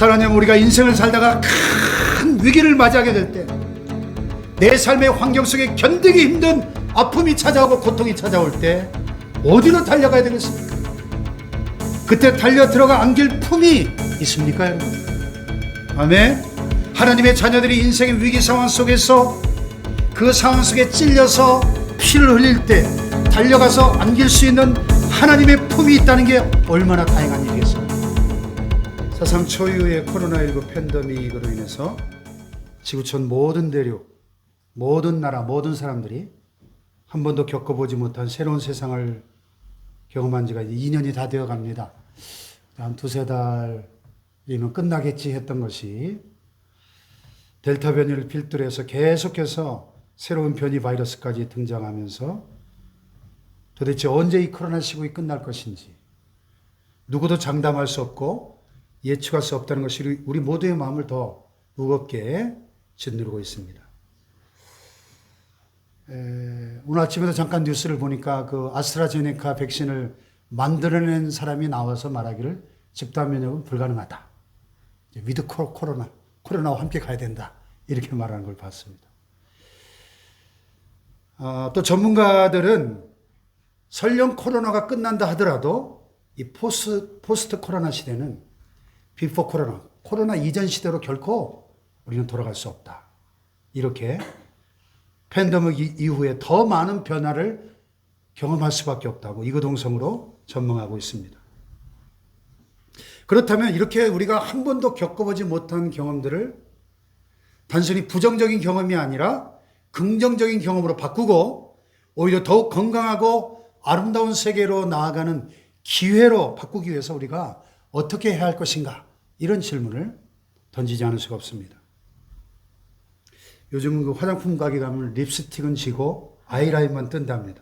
사랑하는 우리가 인생을 살다가 큰 위기를 맞이하게 될 때, 내 삶의 환경 속에 견디기 힘든 아픔이 찾아오고 고통이 찾아올 때 어디로 달려가야 되겠습니까? 그때 달려 들어가 안길 품이 있습니까, 여러분? 아멘. 하나님의 자녀들이 인생의 위기 상황 속에서 그 상황 속에 찔려서 피를 흘릴 때 달려가서 안길 수 있는 하나님의 품이 있다는 게 얼마나 다행한 일이겠습니까? 사상 초유의 코로나19 팬데믹으로 인해서 지구촌 모든 대륙, 모든 나라, 모든 사람들이 한 번도 겪어보지 못한 새로운 세상을 경험한 지가 이제 2년이 다 되어 갑니다. 한 두세 달이면 끝나겠지 했던 것이 델타 변이를 필두로 해서 계속해서 새로운 변이 바이러스까지 등장하면서 도대체 언제 이 코로나 시국이 끝날 것인지 누구도 장담할 수 없고 예측할 수 없다는 것이 우리 모두의 마음을 더 무겁게 짓누르고 있습니다. 오늘 아침에도 잠깐 뉴스를 보니까 그 아스트라제네카 백신을 만들어낸 사람이 나와서 말하기를 집단 면역은 불가능하다. 위드 코로나와 함께 가야 된다. 이렇게 말하는 걸 봤습니다. 또 전문가들은 설령 코로나가 끝난다 하더라도 이 포스트 코로나 시대는 비포 코로나 이전 시대로 결코 우리는 돌아갈 수 없다. 이렇게 팬데믹 이후에 더 많은 변화를 경험할 수밖에 없다고 이거동성으로 전망하고 있습니다. 그렇다면 이렇게 우리가 한 번도 겪어보지 못한 경험들을 단순히 부정적인 경험이 아니라 긍정적인 경험으로 바꾸고 오히려 더욱 건강하고 아름다운 세계로 나아가는 기회로 바꾸기 위해서 우리가 어떻게 해야 할 것인가, 이런 질문을 던지지 않을 수가 없습니다. 요즘은 그 화장품 가게 가면 립스틱은 지고 아이라인만 뜬답니다.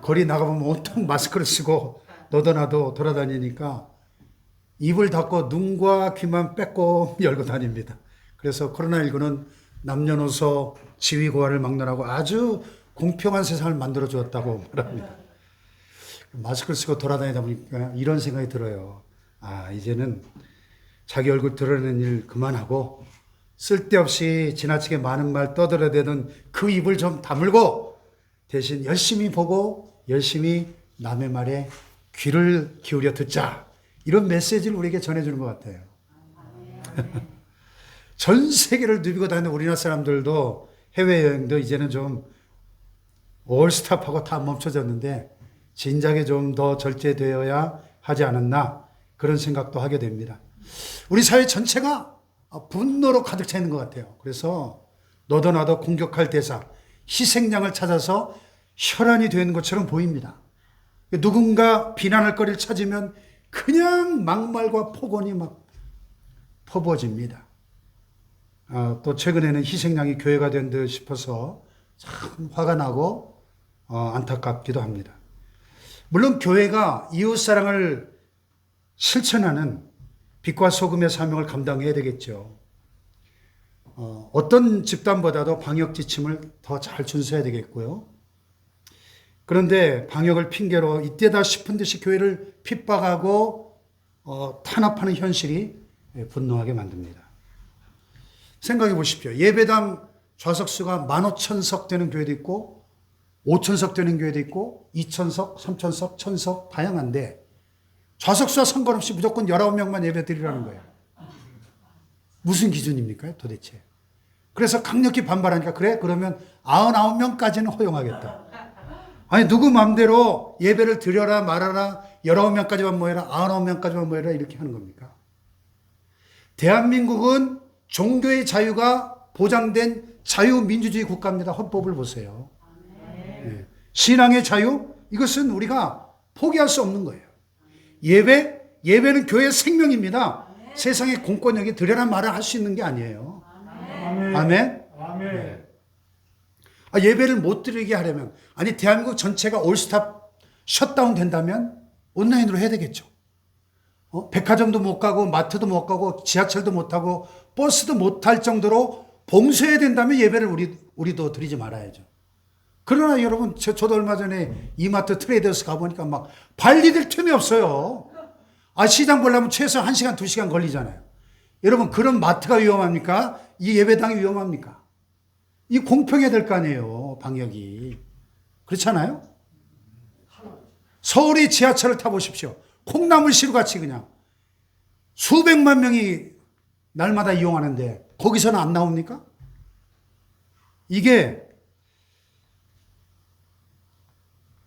거리 나가보면 온통 마스크를 쓰고 너도나도 돌아다니니까 입을 닫고 눈과 귀만 빼고 열고 다닙니다. 그래서 코로나19는 남녀노소 지위고하를 막론하고 아주 공평한 세상을 만들어 주었다고 말합니다. 마스크를 쓰고 돌아다니다 보니까 이런 생각이 들어요. 이제는 자기 얼굴 드러내는 일 그만하고 쓸데없이 지나치게 많은 말 떠들어대던 그 입을 좀 다물고 대신 열심히 보고 열심히 남의 말에 귀를 기울여 듣자, 이런 메시지를 우리에게 전해주는 것 같아요. 전 세계를 누비고 다니는 우리나라 사람들도 해외여행도 이제는 좀 올스탑하고 다 멈춰졌는데 진작에 좀 더 절제되어야 하지 않았나, 그런 생각도 하게 됩니다. 우리 사회 전체가 분노로 가득 차 있는 것 같아요. 그래서 너도 나도 공격할 대상, 희생양을 찾아서 혈안이 되는 것처럼 보입니다. 누군가 비난할 거리를 찾으면 그냥 막말과 폭언이 막 퍼부어집니다. 또 최근에는 희생양이 교회가 된 듯 싶어서 참 화가 나고 안타깝기도 합니다. 물론 교회가 이웃사랑을 실천하는 빛과 소금의 사명을 감당해야 되겠죠. 어떤 집단보다도 방역 지침을 더 잘 준수해야 되겠고요. 그런데 방역을 핑계로 이때다 싶은 듯이 교회를 핍박하고 탄압하는 현실이 분노하게 만듭니다. 생각해 보십시오. 예배당 좌석수가 15,000석 되는 교회도 있고 5,000석 되는 교회도 있고 2,000석, 3,000석, 1,000석 다양한데 좌석수와 상관없이 무조건 19명만 예배 드리라는 거예요. 무슨 기준입니까 도대체? 그래서 강력히 반발하니까 그래? 그러면 99명까지는 허용하겠다. 아니 누구 마음대로 예배를 드려라 말아라 19명까지만 모여라 99명까지만 모여라 이렇게 하는 겁니까? 대한민국은 종교의 자유가 보장된 자유민주주의 국가입니다. 헌법을 보세요. 네. 신앙의 자유, 이것은 우리가 포기할 수 없는 거예요. 예배는 교회의 생명입니다. 세상의 공권력이 드려라 말아 할 수 있는 게 아니에요. 아멘. 네. 예배를 못 드리게 하려면, 대한민국 전체가 올스탑 셧다운 된다면 온라인으로 해야 되겠죠. 백화점도 못 가고 마트도 못 가고 지하철도 못 타고 버스도 못 탈 정도로 봉쇄해야 된다면 예배를 우리도 드리지 말아야죠. 그러나 여러분, 저도 얼마 전에 이마트 트레이더스 가보니까 막 발디딜 틈이 없어요. 시장 보려면 최소 1시간, 2시간 걸리잖아요. 여러분, 그런 마트가 위험합니까? 이 예배당이 위험합니까? 이 공평해야 될 거 아니에요, 방역이. 그렇잖아요? 서울의 지하철을 타보십시오. 콩나물시루같이 그냥 수백만 명이 날마다 이용하는데 거기서는 안 나옵니까? 이게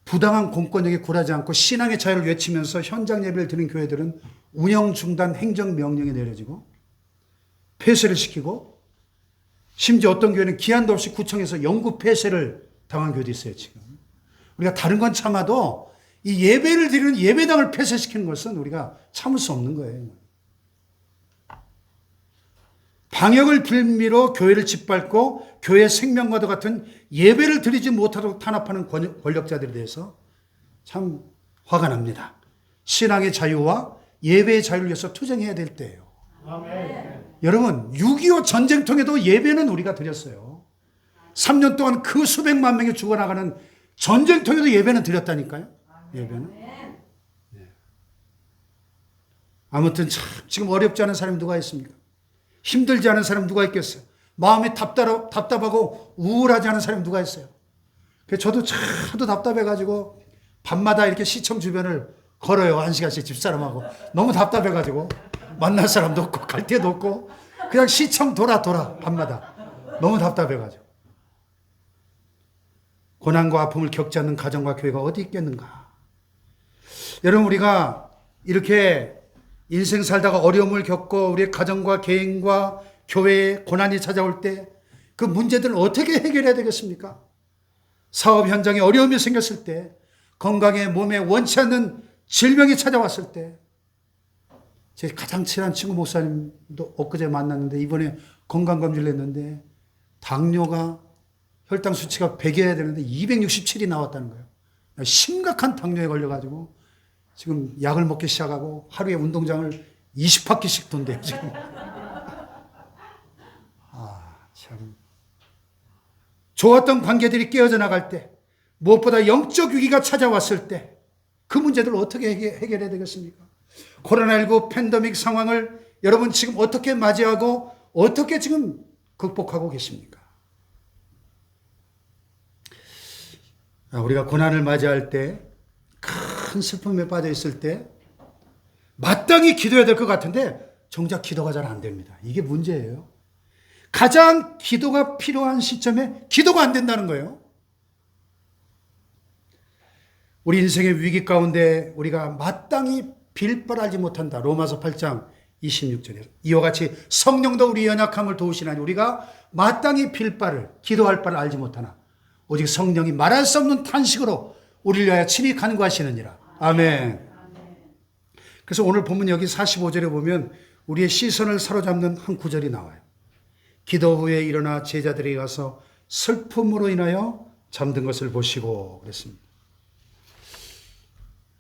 부당한 공권력에 굴하지 않고 신앙의 자유를 외치면서 현장 예배를 드리는 교회들은 운영 중단 행정명령이 내려지고 폐쇄를 시키고, 심지어 어떤 교회는 기한도 없이 구청에서 영구 폐쇄를 당한 교회도 있어요. 지금 우리가 다른 건 참아도 이 예배를 드리는 예배당을 폐쇄시키는 것은 우리가 참을 수 없는 거예요. 방역을 빌미로 교회를 짓밟고 교회 생명과도 같은 예배를 드리지 못하도록 탄압하는 권력자들에 대해서 참 화가 납니다. 신앙의 자유와 예배의 자유를 위해서 투쟁해야 될 때예요. 아멘. 여러분, 6.25 전쟁통에도 예배는 우리가 드렸어요. 3년 동안 그 수백만 명이 죽어나가는 전쟁통에도 예배는 드렸다니까요. 예배는. 네. 아무튼 참 지금 어렵지 않은 사람이 누가 있습니까? 힘들지 않은 사람 누가 있겠어요? 마음이 답답하고 우울하지 않은 사람이 누가 있어요? 그래서 저도 하도 답답해가지고 밤마다 이렇게 시청 주변을 걸어요. 1시간씩 집사람하고. 너무 답답해가지고 만날 사람도 없고 갈 데도 없고 그냥 시청 돌아 밤마다. 너무 답답해가지고. 고난과 아픔을 겪지 않는 가정과 교회가 어디 있겠는가? 여러분, 우리가 이렇게 인생 살다가 어려움을 겪고 우리의 가정과 개인과 교회에 고난이 찾아올 때 그 문제들을 어떻게 해결해야 되겠습니까? 사업 현장에 어려움이 생겼을 때, 건강에 몸에 원치 않는 질병이 찾아왔을 때, 제 가장 친한 친구 목사님도 엊그제 만났는데 이번에 건강검진을 했는데 당뇨가 혈당 수치가 100이어야 되는데 267이 나왔다는 거예요. 심각한 당뇨에 걸려가지고 지금 약을 먹기 시작하고 하루에 운동장을 20바퀴씩 돈대요, 지금. 참. 좋았던 관계들이 깨어져 나갈 때, 무엇보다 영적 위기가 찾아왔을 때, 그 문제들을 어떻게 해결해야 되겠습니까? 코로나19 팬데믹 상황을 여러분 지금 어떻게 맞이하고 어떻게 지금 극복하고 계십니까? 우리가 고난을 맞이할 때, 큰 슬픔에 빠져 있을 때 마땅히 기도해야 될 것 같은데 정작 기도가 잘 안 됩니다. 이게 문제예요. 가장 기도가 필요한 시점에 기도가 안 된다는 거예요. 우리 인생의 위기 가운데 우리가 마땅히 빌 바를 알지 못한다. 로마서 8장 26절에 이와 같이 성령도 우리 연약함을 도우시나니 우리가 마땅히 빌 바를 기도할 바를 알지 못하나 오직 성령이 말할 수 없는 탄식으로 우리를 위하여 친히 간구하시느니라. 아멘. 그래서 오늘 본문 여기 45절에 보면 우리의 시선을 사로잡는 한 구절이 나와요. 기도 후에 일어나 제자들에게 가서 슬픔으로 인하여 잠든 것을 보시고 그랬습니다.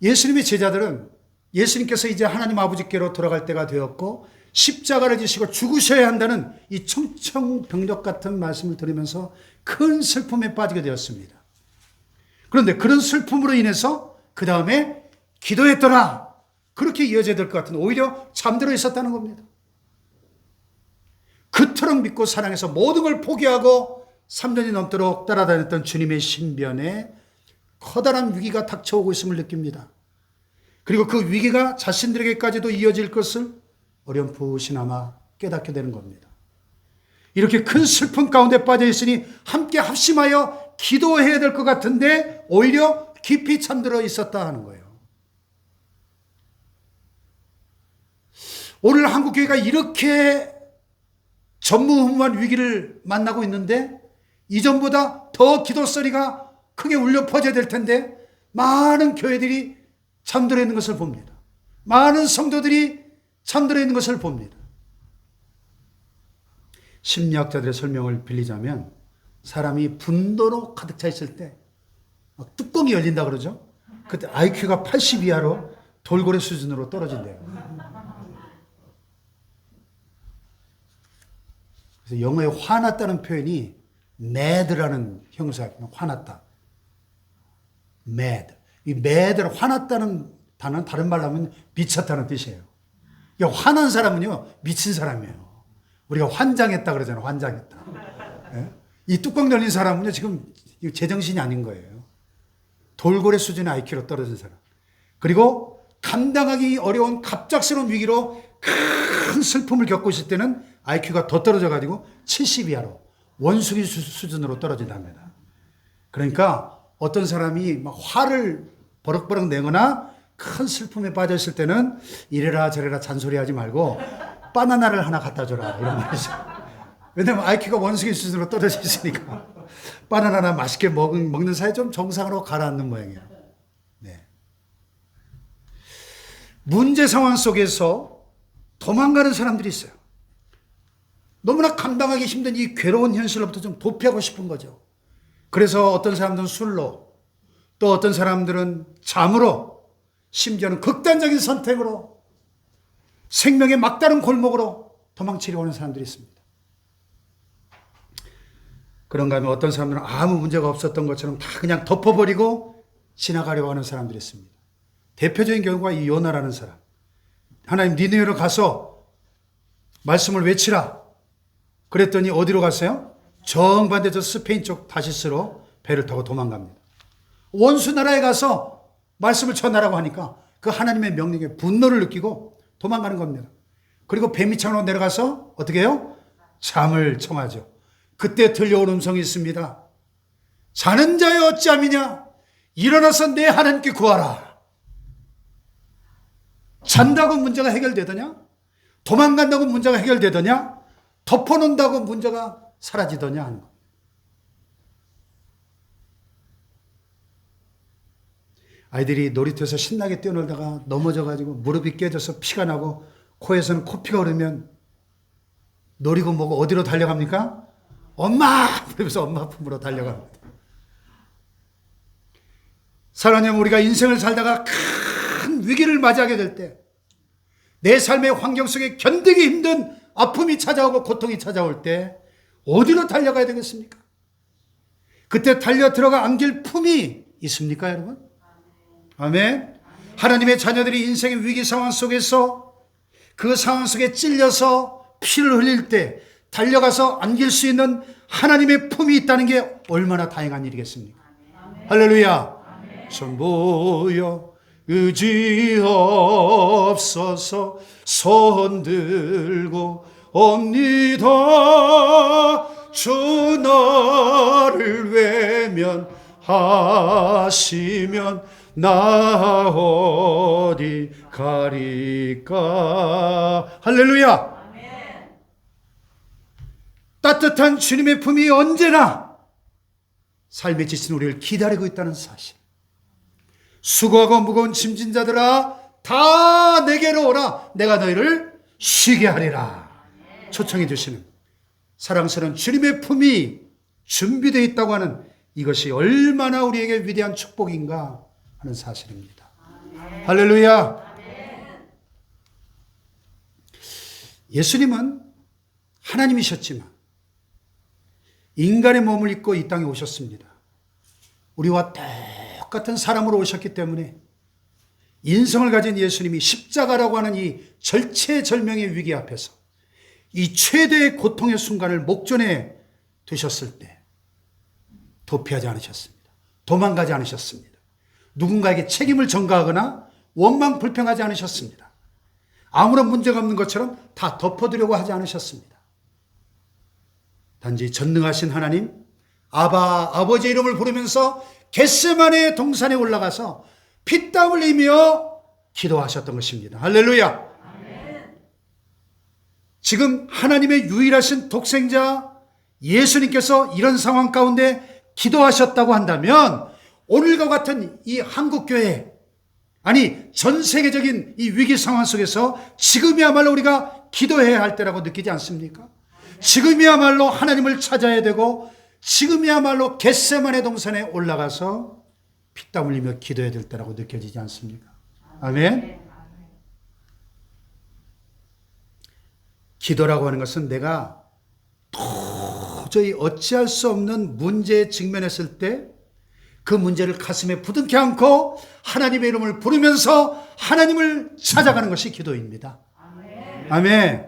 예수님의 제자들은 예수님께서 이제 하나님 아버지께로 돌아갈 때가 되었고 십자가를 지시고 죽으셔야 한다는 이 청천벽력 같은 말씀을 들으면서 큰 슬픔에 빠지게 되었습니다. 그런데 그런 슬픔으로 인해서 그 다음에 기도했더라. 그렇게 이어져야 될 것 같은 오히려 잠들어 있었다는 겁니다. 그토록 믿고 사랑해서 모든 걸 포기하고 3년이 넘도록 따라다녔던 주님의 신변에 커다란 위기가 닥쳐오고 있음을 느낍니다. 그리고 그 위기가 자신들에게까지도 이어질 것을 어렴풋이나마 깨닫게 되는 겁니다. 이렇게 큰 슬픔 가운데 빠져 있으니 함께 합심하여 기도해야 될 것 같은데 오히려 깊이 잠들어 있었다 하는 거예요. 오늘 한국교회가 이렇게 전무후무한 위기를 만나고 있는데 이전보다 더 기도소리가 크게 울려 퍼져야 될 텐데 많은 교회들이 잠들어 있는 것을 봅니다. 많은 성도들이 잠들어 있는 것을 봅니다. 심리학자들의 설명을 빌리자면 사람이 분노로 가득 차 있을 때 막 뚜껑이 열린다 그러죠. 그때 IQ가 80 이하로 돌고래 수준으로 떨어진대요. 그래서 영어에 화났다는 표현이 mad라는 형사예요. 화났다. mad. 이 mad를 화났다는 단어는 다른 말로 하면 미쳤다는 뜻이에요. 화난 사람은요, 미친 사람이에요. 우리가 환장했다 그러잖아요. 환장했다. 예? 이 뚜껑 열린 사람은요, 지금 제정신이 아닌 거예요. 돌고래 수준의 IQ로 떨어진 사람. 그리고 감당하기 어려운 갑작스러운 위기로 큰 슬픔을 겪고 있을 때는 IQ가 더 떨어져가지고 70 이하로 원숭이 수준으로 떨어진답니다. 그러니까 어떤 사람이 막 화를 버럭버럭 내거나 큰 슬픔에 빠져 있을 때는 이래라 저래라 잔소리하지 말고 바나나를 하나 갖다 줘라 이런 말이죠. 왜냐면 IQ가 원숭이 수준으로 떨어져 있으니까 바나나나 맛있게 먹는 사이에 좀 정상으로 가라앉는 모양이에요. 네. 문제 상황 속에서 도망가는 사람들이 있어요. 너무나 감당하기 힘든 이 괴로운 현실로부터 좀 도피하고 싶은 거죠. 그래서 어떤 사람들은 술로, 또 어떤 사람들은 잠으로, 심지어는 극단적인 선택으로 생명의 막다른 골목으로 도망치려고 하는 사람들이 있습니다. 그런가 하면 어떤 사람들은 아무 문제가 없었던 것처럼 다 그냥 덮어버리고 지나가려고 하는 사람들이 있습니다. 대표적인 경우가 이 요나라는 사람. 하나님 니느웨로 가서 말씀을 외치라. 그랬더니 어디로 갔어요? 정반대 저 스페인 쪽 다시스로 배를 타고 도망갑니다. 원수 나라에 가서 말씀을 전하라고 하니까 그 하나님의 명령에 분노를 느끼고 도망가는 겁니다. 그리고 배미창으로 내려가서 어떻게 해요? 잠을 청하죠. 그때 들려온 음성이 있습니다. 자는 자여 어찌함이냐? 일어나서 내 하나님께 구하라. 잔다고 문제가 해결되더냐? 도망간다고 문제가 해결되더냐? 덮어놓는다고 문제가 사라지더냐 하는 거. 아이들이 놀이터에서 신나게 뛰어놀다가 넘어져가지고 무릎이 깨져서 피가 나고 코에서는 코피가 흐르면 노리고 뭐고 어디로 달려갑니까? 엄마! 그러면서 엄마 품으로 달려갑니다. 사랑하는 여러분, 우리가 인생을 살다가 큰 위기를 맞이하게 될 때 내 삶의 환경 속에 견디기 힘든 아픔이 찾아오고 고통이 찾아올 때 어디로 달려가야 되겠습니까? 그때 달려 들어가 안길 품이 있습니까, 여러분? 아멘. 하나님의 자녀들이 인생의 위기 상황 속에서 그 상황 속에 찔려서 피를 흘릴 때 달려가서 안길 수 있는 하나님의 품이 있다는 게 얼마나 다행한 일이겠습니까? 할렐루야. 전부여 의지 없어서 손 들고 옵니다. 주 나를 외면하시면 나 어디 가리까. 할렐루야. 따뜻한 주님의 품이 언제나 삶에 지친 우리를 기다리고 있다는 사실. 수고하고 무거운 짐진 자들아 다 내게로 오라. 내가 너희를 쉬게 하리라. 초청해 주시는 사랑스러운 주님의 품이 준비되어 있다고 하는 이것이 얼마나 우리에게 위대한 축복인가 하는 사실입니다. 할렐루야. 예수님은 하나님이셨지만 인간의 몸을 입고 이 땅에 오셨습니다. 우리와 똑같은 사람으로 오셨기 때문에 인성을 가진 예수님이 십자가라고 하는 이 절체절명의 위기 앞에서 이 최대의 고통의 순간을 목전에 두셨을 때 도피하지 않으셨습니다. 도망가지 않으셨습니다. 누군가에게 책임을 전가하거나 원망 불평하지 않으셨습니다. 아무런 문제가 없는 것처럼 다 덮어두려고 하지 않으셨습니다. 단지 전능하신 하나님 아버지의 이름을 부르면서 겟세마네 동산에 올라가서 피땀 흘리며 기도하셨던 것입니다. 할렐루야. 지금 하나님의 유일하신 독생자 예수님께서 이런 상황 가운데 기도하셨다고 한다면 오늘과 같은 이 한국교회, 아니 전 세계적인 이 위기 상황 속에서 지금이야말로 우리가 기도해야 할 때라고 느끼지 않습니까? 지금이야말로 하나님을 찾아야 되고 지금이야말로 겟세마네 동산에 올라가서 피땀 흘리며 기도해야 될 때라고 느껴지지 않습니까? 아멘. 기도라고 하는 것은 내가 도저히 어찌할 수 없는 문제에 직면했을 때 그 문제를 가슴에 부둥켜 안고 하나님의 이름을 부르면서 하나님을 찾아가는 것이 기도입니다. 아멘.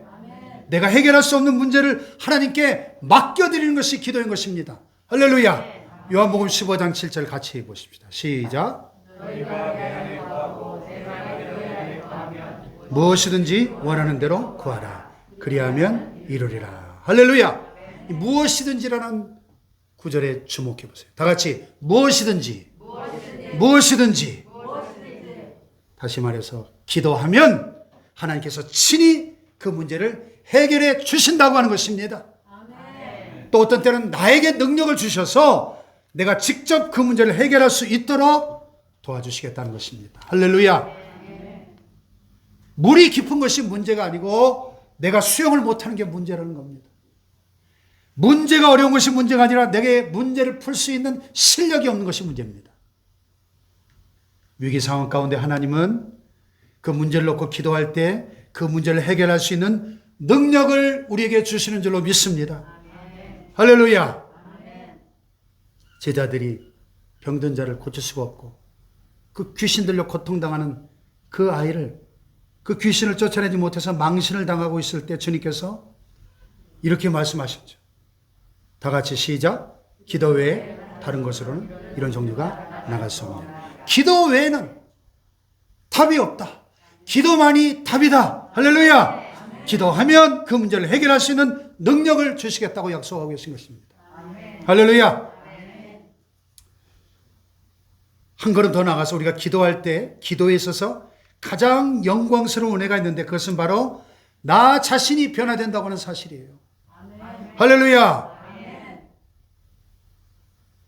내가 해결할 수 없는 문제를 하나님께 맡겨드리는 것이 기도인 것입니다. 할렐루야. 요한복음 15장 7절 같이 해보십시다. 시작. 무엇이든지 원하는 대로 구하라. 그리하면 이루리라. 할렐루야. 무엇이든지라는 구절에 주목해 보세요. 다 같이 무엇이든지. 다시 말해서 기도하면 하나님께서 친히 그 문제를 해결해 주신다고 하는 것입니다. 또 어떤 때는 나에게 능력을 주셔서 내가 직접 그 문제를 해결할 수 있도록 도와주시겠다는 것입니다. 할렐루야. 물이 깊은 것이 문제가 아니고 내가 수영을 못하는 게 문제라는 겁니다. 문제가 어려운 것이 문제가 아니라 내게 문제를 풀 수 있는 실력이 없는 것이 문제입니다. 위기 상황 가운데 하나님은 그 문제를 놓고 기도할 때 그 문제를 해결할 수 있는 능력을 우리에게 주시는 줄로 믿습니다. 할렐루야. 제자들이 병든 자를 고칠 수가 없고 그 귀신들로 고통당하는 그 아이를, 그 귀신을 쫓아내지 못해서 망신을 당하고 있을 때 주님께서 이렇게 말씀하셨죠. 다 같이 시작. 기도 외에 다른 것으로는 이런 종류가 나갈 수 없느니라. 기도 외에는 답이 없다. 기도만이 답이다. 할렐루야. 기도하면 그 문제를 해결할 수 있는 능력을 주시겠다고 약속하고 계신 것입니다. 할렐루야. 한 걸음 더 나가서 우리가 기도할 때 기도에 있어서 가장 영광스러운 은혜가 있는데 그것은 바로 나 자신이 변화된다고 하는 사실이에요. 할렐루야.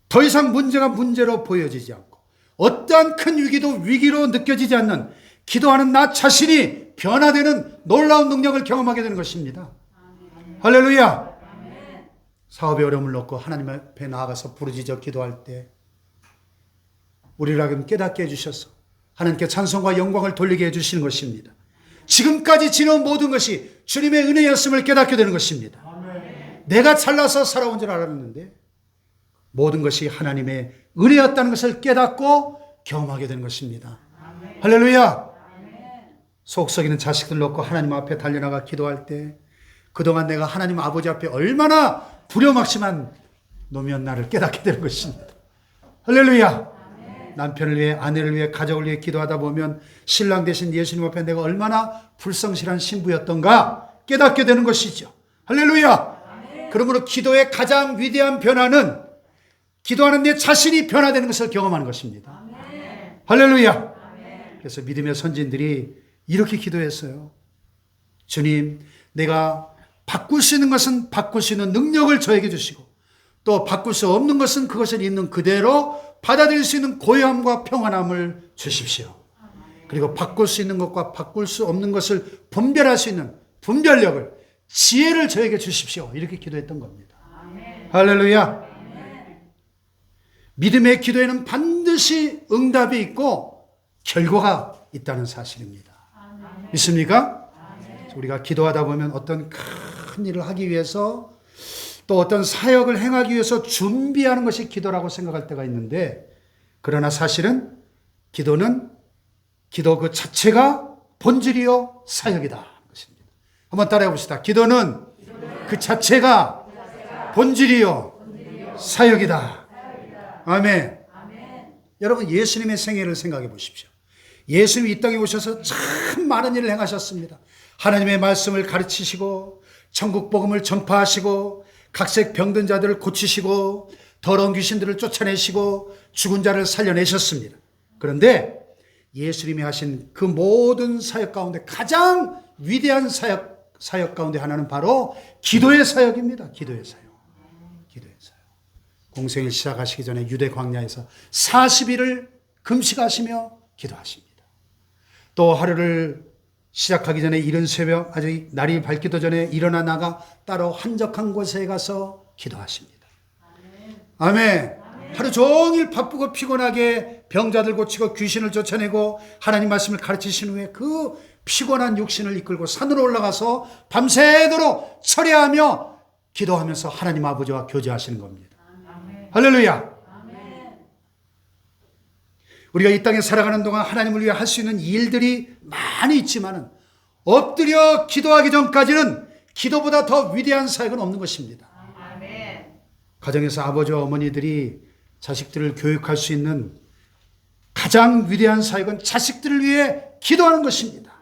더 이상 문제가 문제로 보여지지 않고 어떠한 큰 위기도 위기로 느껴지지 않는 기도하는 나 자신이 변화되는 놀라운 능력을 경험하게 되는 것입니다. 할렐루야. 사업에 어려움을 놓고 하나님 앞에 나아가서 부르짖어 기도할 때 우리를 깨닫게 해주셔서 하나님께 찬송과 영광을 돌리게 해주시는 것입니다. 지금까지 지내온 모든 것이 주님의 은혜였음을 깨닫게 되는 것입니다. 내가 잘나서 살아온 줄 알았는데 모든 것이 하나님의 은혜였다는 것을 깨닫고 경험하게 되는 것입니다. 할렐루야. 속썩이는 자식들 놓고 하나님 앞에 달려나가 기도할 때 그동안 내가 하나님 아버지 앞에 얼마나 부려막심한 놈이었나를 깨닫게 되는 것입니다. 할렐루야. 남편을 위해, 아내를 위해, 가족을 위해 기도하다 보면 신랑 대신 예수님 앞에 내가 얼마나 불성실한 신부였던가 깨닫게 되는 것이죠. 할렐루야. 그러므로 기도의 가장 위대한 변화는 기도하는 내 자신이 변화되는 것을 경험하는 것입니다. 할렐루야. 그래서 믿음의 선진들이 이렇게 기도했어요. 주님, 내가 바꿀 수 있는 것은 바꿀 수 있는 능력을 저에게 주시고 또 바꿀 수 없는 것은 그것을 있는 그대로 받아들일 수 있는 고요함과 평안함을 주십시오. 그리고 바꿀 수 있는 것과 바꿀 수 없는 것을 분별할 수 있는 분별력을, 지혜를 저에게 주십시오. 이렇게 기도했던 겁니다. 할렐루야. 믿음의 기도에는 반드시 응답이 있고 결과가 있다는 사실입니다. 믿습니까? 우리가 기도하다 보면 어떤 큰 일을 하기 위해서 또 어떤 사역을 행하기 위해서 준비하는 것이 기도라고 생각할 때가 있는데 그러나 사실은 기도는 기도 그 자체가 본질이요 사역이다. 것입니다. 한번 따라해 봅시다. 기도는 그 자체가 본질이요 사역이다. 아멘. 여러분 예수님의 생애를 생각해 보십시오. 예수님이 이 땅에 오셔서 참 많은 일을 행하셨습니다. 하나님의 말씀을 가르치시고 천국 복음을 전파하시고 각색 병든 자들을 고치시고 더러운 귀신들을 쫓아내시고 죽은 자를 살려내셨습니다. 그런데 예수님이 하신 그 모든 사역 가운데 가장 위대한 사역 가운데 하나는 바로 기도의 사역입니다. 기도의 사역. 기도의 사역. 공생을 시작하시기 전에 유대 광야에서 40일을 금식하시며 기도하십니다. 또 하루를 시작하기 전에 이른 새벽 아직 날이 밝기도 전에 일어나 나가 따로 한적한 곳에 가서 기도하십니다. 아멘. 하루 종일 바쁘고 피곤하게 병자들 고치고 귀신을 쫓아내고 하나님 말씀을 가르치신 후에 그 피곤한 육신을 이끌고 산으로 올라가서 밤새도록 철야하며 기도하면서 하나님 아버지와 교제하시는 겁니다. 할렐루야. 우리가 이 땅에 살아가는 동안 하나님을 위해 할 수 있는 일들이 많이 있지만은 엎드려 기도하기 전까지는 기도보다 더 위대한 사역은 없는 것입니다. 가정에서 아버지와 어머니들이 자식들을 교육할 수 있는 가장 위대한 사역은 자식들을 위해 기도하는 것입니다.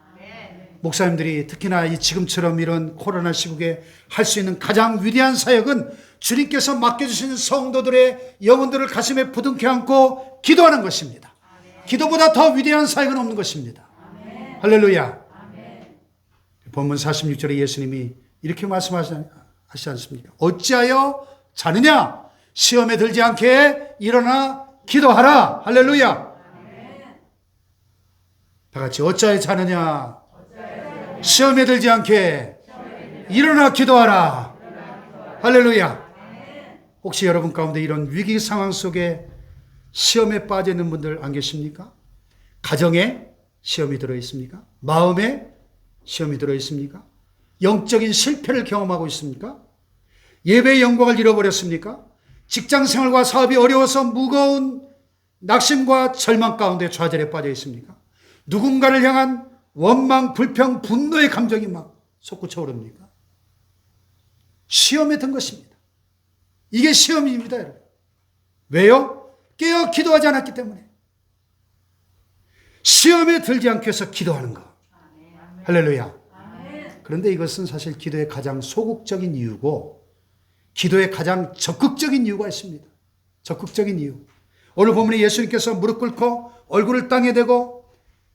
목사님들이 특히나 지금처럼 이런 코로나 시국에 할 수 있는 가장 위대한 사역은 주님께서 맡겨주시는 성도들의 영혼들을 가슴에 부둥켜 안고 기도하는 것입니다. 기도보다 더 위대한 사역은 없는 것입니다. 할렐루야. 본문 46절에 예수님이 이렇게 말씀하시지 않습니까? 어찌하여 자느냐? 시험에 들지 않게 일어나 기도하라. 할렐루야. 다 같이 어찌하여 자느냐? 시험에 들지 않게 일어나 기도하라. 할렐루야. 혹시 여러분 가운데 이런 위기 상황 속에 시험에 빠져 있는 분들 안 계십니까? 가정에 시험이 들어 있습니까? 마음에 시험이 들어 있습니까? 영적인 실패를 경험하고 있습니까? 예배의 영광을 잃어버렸습니까? 직장 생활과 사업이 어려워서 무거운 낙심과 절망 가운데 좌절에 빠져 있습니까? 누군가를 향한 원망, 불평, 분노의 감정이 막 솟구쳐 오릅니까? 시험에 든 것입니다. 이게 시험입니다, 여러분. 왜요? 깨어 기도하지 않았기 때문에. 시험에 들지 않기 위해서 기도하는 것. 할렐루야. 그런데 이것은 사실 기도의 가장 소극적인 이유고 기도의 가장 적극적인 이유가 있습니다. 적극적인 이유. 오늘 본문에 예수님께서 무릎 꿇고 얼굴을 땅에 대고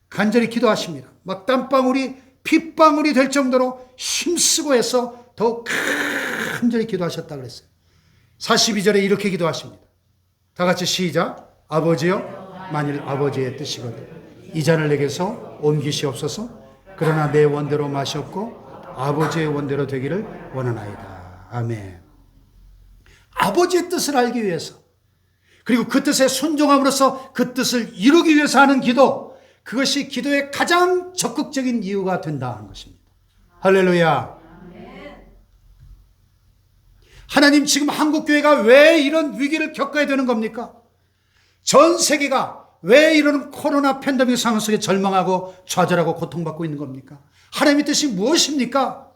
간절히 기도하십니다. 막 땀방울이 핏방울이 될 정도로 힘쓰고 해서 더욱 간절히 기도하셨다 그랬어요. 42절에 이렇게 기도하십니다. 다 같이 시작. 아버지여, 만일 아버지의 뜻이거든 이 잔을 내게서 옮기시옵소서. 그러나 내 원대로 마시옵고 아버지의 원대로 되기를 원하나이다. 아멘. 아버지의 뜻을 알기 위해서, 그리고 그 뜻에 순종함으로써 그 뜻을 이루기 위해서 하는 기도, 그것이 기도의 가장 적극적인 이유가 된다는 것입니다. 할렐루야. 하나님, 지금 한국교회가 왜 이런 위기를 겪어야 되는 겁니까? 전 세계가 왜 이런 코로나 팬데믹 상황 속에 절망하고 좌절하고 고통받고 있는 겁니까? 하나님의 뜻이 무엇입니까?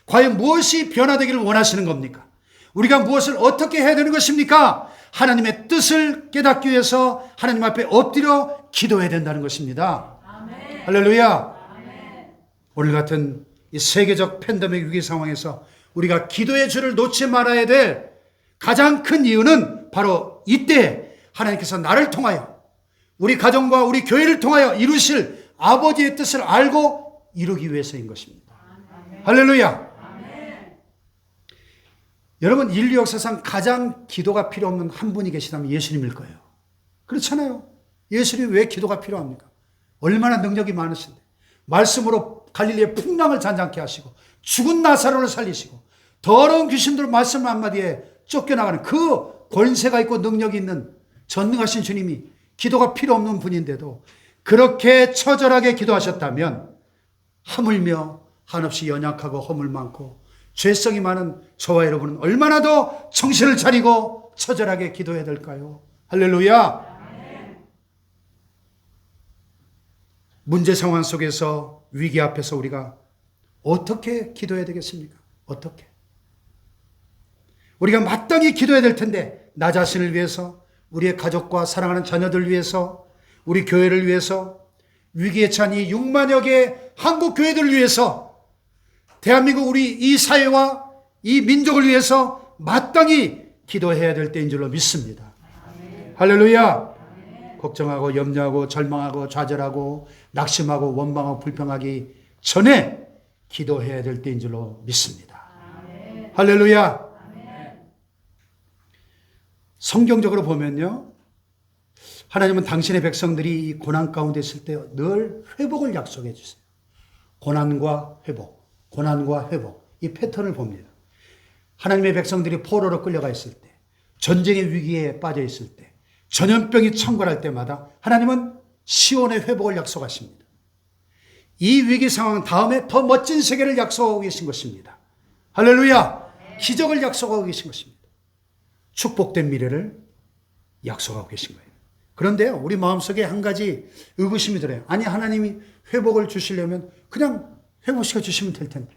과연 무엇이 변화되기를 원하시는 겁니까? 우리가 무엇을 어떻게 해야 되는 것입니까? 하나님의 뜻을 깨닫기 위해서 하나님 앞에 엎드려 기도해야 된다는 것입니다. 아멘. 할렐루야. 아멘. 오늘 같은 이 세계적 팬데믹 위기 상황에서 우리가 기도의 줄을 놓지 말아야 될 가장 큰 이유는 바로 이때 하나님께서 나를 통하여 우리 가정과 우리 교회를 통하여 이루실 아버지의 뜻을 알고 이루기 위해서인 것입니다. 아멘. 할렐루야. 아멘. 여러분, 인류 역사상 가장 기도가 필요 없는 한 분이 계시다면 예수님일 거예요. 그렇잖아요. 예수님이 왜 기도가 필요합니까? 얼마나 능력이 많으신데, 말씀으로 갈릴리의 풍랑을 잔잔케 하시고 죽은 나사로를 살리시고 더러운 귀신들 말씀 한마디에 쫓겨나가는 그 권세가 있고 능력이 있는 전능하신 주님이 기도가 필요 없는 분인데도 그렇게 처절하게 기도하셨다면 하물며 한없이 연약하고 허물 많고 죄성이 많은 저와 여러분은 얼마나 더 정신을 차리고 처절하게 기도해야 될까요? 할렐루야. 문제 상황 속에서, 위기 앞에서 우리가 어떻게 기도해야 되겠습니까? 어떻게? 우리가 마땅히 기도해야 될 텐데, 나 자신을 위해서, 우리의 가족과 사랑하는 자녀들 위해서, 우리 교회를 위해서, 위기에 찬 이 6만여 개의 한국 교회들을 위해서, 대한민국 우리 이 사회와 이 민족을 위해서 마땅히 기도해야 될 때인 줄로 믿습니다. 아멘. 할렐루야. 아멘. 걱정하고 염려하고 절망하고 좌절하고 낙심하고 원망하고 불평하기 전에 기도해야 될 때인 줄로 믿습니다. 아멘. 할렐루야. 성경적으로 보면요, 하나님은 당신의 백성들이 이 고난 가운데 있을 때 늘 회복을 약속해 주세요. 고난과 회복, 고난과 회복, 이 패턴을 봅니다. 하나님의 백성들이 포로로 끌려가 있을 때, 전쟁의 위기에 빠져 있을 때, 전염병이 창궐할 때마다 하나님은 시온의 회복을 약속하십니다. 이 위기 상황 다음에 더 멋진 세계를 약속하고 계신 것입니다. 할렐루야. 기적을 약속하고 계신 것입니다. 축복된 미래를 약속하고 계신 거예요. 그런데요, 우리 마음속에 한 가지 의구심이 들어요. 아니, 하나님이 회복을 주시려면 그냥 회복시켜 주시면 될 텐데.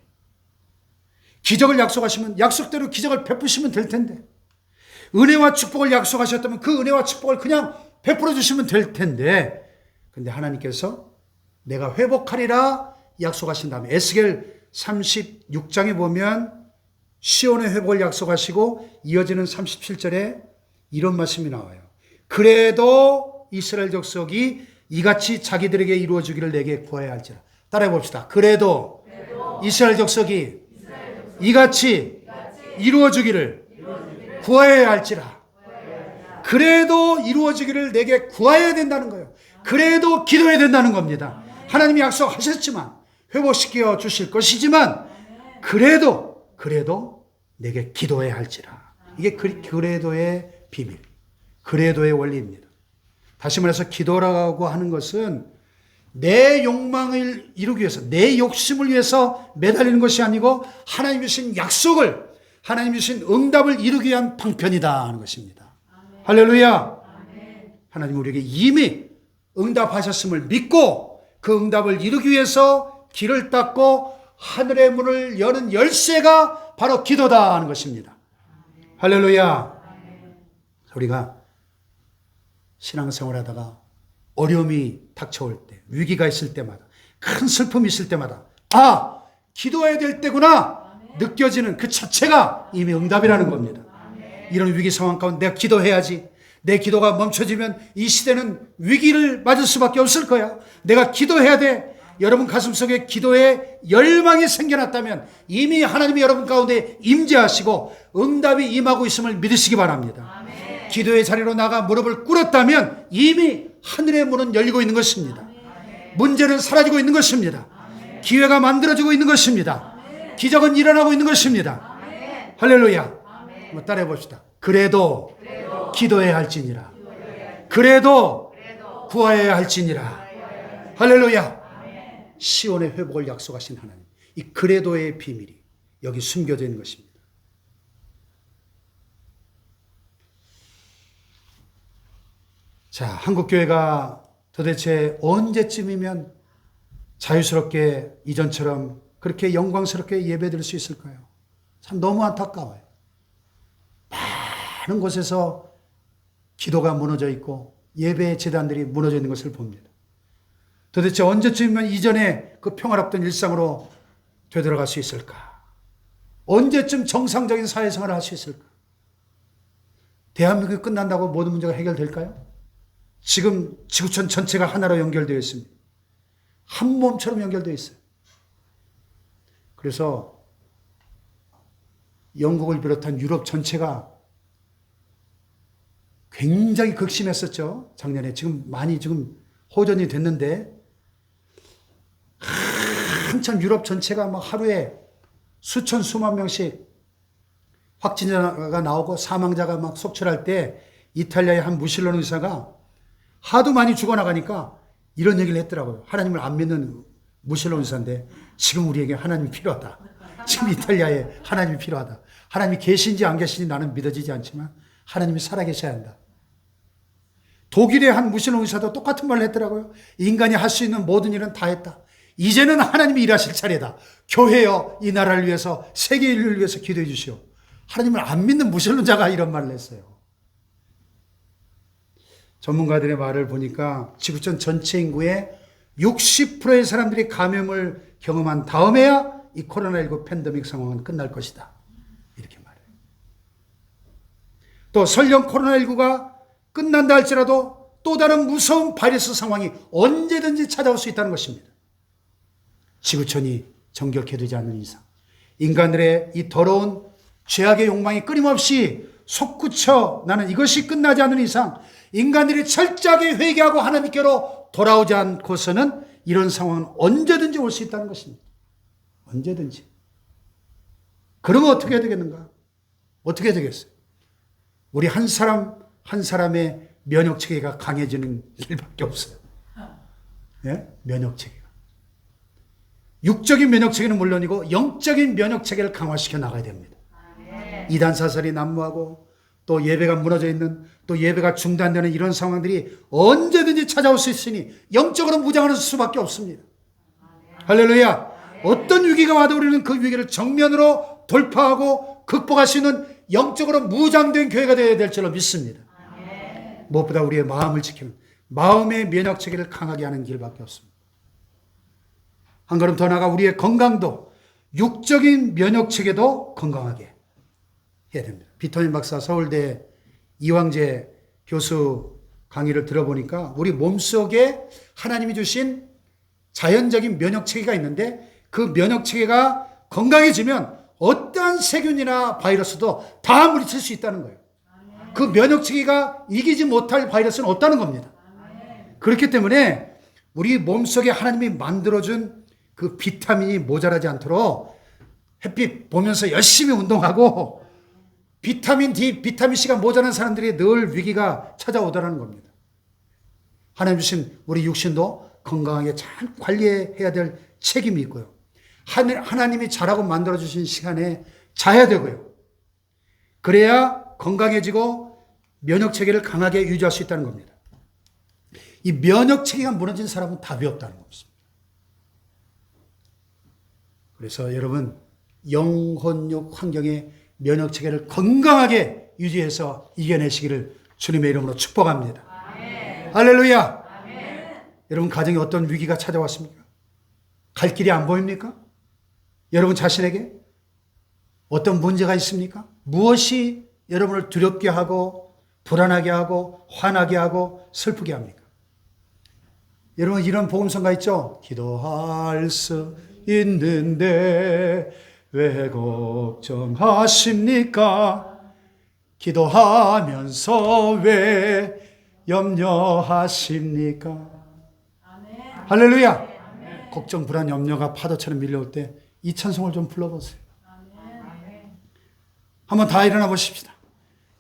기적을 약속하시면 약속대로 기적을 베푸시면 될 텐데. 은혜와 축복을 약속하셨다면 그 은혜와 축복을 그냥 베풀어 주시면 될 텐데. 근데 하나님께서 내가 회복하리라 약속하신 다음에 에스겔 36장에 보면 시온의 회복을 약속하시고 이어지는 37절에 이런 말씀이 나와요. 그래도 이스라엘 족속이 이같이 자기들에게 이루어주기를 내게 구하여야 할지라. 따라해 봅시다. 그래도 이스라엘 족속이 이같이 이루어주기를 구하여야 할지라. 그래도 이루어지기를 내게 구하여야 된다는 거예요. 그래도 기도해야 된다는 겁니다. 하나님이 약속하셨지만 회복시켜 주실 것이지만 그래도 내게 기도해야 할지라. 이게 그래도의 비밀, 그래도의 원리입니다. 다시 말해서 기도라고 하는 것은 내 욕망을 이루기 위해서, 내 욕심을 위해서 매달리는 것이 아니고 하나님이 주신 약속을, 하나님이 주신 응답을 이루기 위한 방편이다 하는 것입니다. 아멘. 할렐루야. 아멘. 하나님 우리에게 이미 응답하셨음을 믿고 그 응답을 이루기 위해서 길을 닦고 하늘의 문을 여는 열쇠가 바로 기도다 하는 것입니다. 아멘. 할렐루야. 아멘. 우리가 신앙생활 하다가 어려움이 닥쳐올 때, 위기가 있을 때마다, 큰 슬픔이 있을 때마다 기도해야 될 때구나 느껴지는 그 자체가 이미 응답이라는 겁니다. 이런 위기 상황 가운데 내가 기도해야지. 내 기도가 멈춰지면 이 시대는 위기를 맞을 수밖에 없을 거야. 내가 기도해야 돼. 여러분 가슴속에 기도에 열망이 생겨났다면 이미 하나님이 여러분 가운데 임재하시고 응답이 임하고 있음을 믿으시기 바랍니다. 기도의 자리로 나가 무릎을 꿇었다면 이미 하늘의 문은 열리고 있는 것입니다. 문제는 사라지고 있는 것입니다. 기회가 만들어지고 있는 것입니다. 기적은 일어나고 있는 것입니다. 할렐루야. 한번 따라해 봅시다. 그래도 기도해야 할지니라. 그래도 구하여야 할지니라. 할렐루야. 시온의 회복을 약속하신 하나님, 이 그래도의 비밀이 여기 숨겨져 있는 것입니다. 자, 한국교회가 도대체 언제쯤이면 자유스럽게 이전처럼 그렇게 영광스럽게 예배드릴 수 있을까요? 참 너무 안타까워요. 많은 곳에서 기도가 무너져 있고 예배의 재단들이 무너져 있는 것을 봅니다. 도대체 언제쯤이면 이전에 그 평화롭던 일상으로 되돌아갈 수 있을까? 언제쯤 정상적인 사회생활을 할 수 있을까? 대한민국이 끝난다고 모든 문제가 해결될까요? 지금 지구촌 전체가 하나로 연결되어 있습니다. 한 몸처럼 연결되어 있어요. 그래서 영국을 비롯한 유럽 전체가 굉장히 극심했었죠. 작년에. 지금 많이 호전이 됐는데 한참 유럽 전체가 막 하루에 수천 수만 명씩 확진자가 나오고 사망자가 막 속출할 때 이탈리아의 한 무신론 의사가 하도 많이 죽어나가니까 이런 얘기를 했더라고요. 하나님을 안 믿는 무신론 의사인데 지금 우리에게 하나님이 필요하다. 지금 이탈리아에 하나님이 필요하다. 하나님이 계신지 안 계신지 나는 믿어지지 않지만 하나님이 살아계셔야 한다. 독일의 한 무신론 의사도 똑같은 말을 했더라고요. 인간이 할 수 있는 모든 일은 다 했다. 이제는 하나님이 일하실 차례다. 교회여 이 나라를 위해서 세계 인류를 위해서 기도해 주시오. 하나님을 안 믿는 무신론자가 이런 말을 했어요. 전문가들의 말을 보니까 지구촌 전체 인구의 60%의 사람들이 감염을 경험한 다음에야 이 코로나19 팬데믹 상황은 끝날 것이다. 이렇게 말해요. 또 설령 코로나19가 끝난다 할지라도 또 다른 무서운 바이러스 상황이 언제든지 찾아올 수 있다는 것입니다. 지구촌이 정결케 되지 않는 이상, 인간들의 이 더러운 죄악의 욕망이 끊임없이 솟구쳐 나는 이것이 끝나지 않는 이상 인간들이 철저하게 회개하고 하나님께로 돌아오지 않고서는 이런 상황은 언제든지 올 수 있다는 것입니다. 언제든지. 그러면 어떻게 해야 되겠는가? 어떻게 해야 되겠어요? 우리 한 사람 한 사람의 면역체계가 강해지는 일밖에 없어요. 예? 면역체계가. 육적인 면역체계는 물론이고 영적인 면역체계를 강화시켜 나가야 됩니다. 이단사설이 난무하고 또 예배가 무너져 있는, 또 예배가 중단되는 이런 상황들이 언제든지 찾아올 수 있으니 영적으로 무장하는 수밖에 없습니다. 할렐루야. 어떤 위기가 와도 우리는 그 위기를 정면으로 돌파하고 극복할 수 있는 영적으로 무장된 교회가 되어야 될 줄로 믿습니다. 무엇보다 우리의 마음을 지키는 마음의 면역체계를 강하게 하는 길밖에 없습니다. 한 걸음 더 나아가 우리의 건강도 육적인 면역체계도 건강하게 해야 됩니다. 비터민 박사 서울대 이황재 교수 강의를 들어보니까 우리 몸속에 하나님이 주신 자연적인 면역체계가 있는데 그 면역체계가 건강해지면 어떠한 세균이나 바이러스도 다 물리칠 수 있다는 거예요. 그 면역체계가 이기지 못할 바이러스는 없다는 겁니다. 그렇기 때문에 우리 몸속에 하나님이 만들어준 그 비타민이 모자라지 않도록 햇빛 보면서 열심히 운동하고 비타민 D, 비타민 C가 모자란 사람들이 늘 위기가 찾아오더라는 겁니다. 하나님 주신 우리 육신도 건강하게 잘 관리해야 될 책임이 있고요. 하나님이 자라고 만들어주신 시간에 자야 되고요. 그래야 건강해지고 면역체계를 강하게 유지할 수 있다는 겁니다. 이 면역체계가 무너진 사람은 답이 없다는 겁니다. 그래서 여러분 영혼육 환경의 면역체계를 건강하게 유지해서 이겨내시기를 주님의 이름으로 축복합니다. 아멘. 할렐루야. 아멘. 여러분 가정에 어떤 위기가 찾아왔습니까? 갈 길이 안 보입니까? 여러분 자신에게 어떤 문제가 있습니까? 무엇이 여러분을 두렵게 하고 불안하게 하고 화나게 하고 슬프게 합니까? 여러분 이런 복음성가 있죠? 기도할 수 있는데 왜 걱정하십니까? 기도하면서 왜 염려하십니까? 아멘. 할렐루야. 아멘. 걱정, 불안, 염려가 파도처럼 밀려올 때 이 찬송을 좀 불러보세요. 아멘. 한번 다 일어나 보십시다.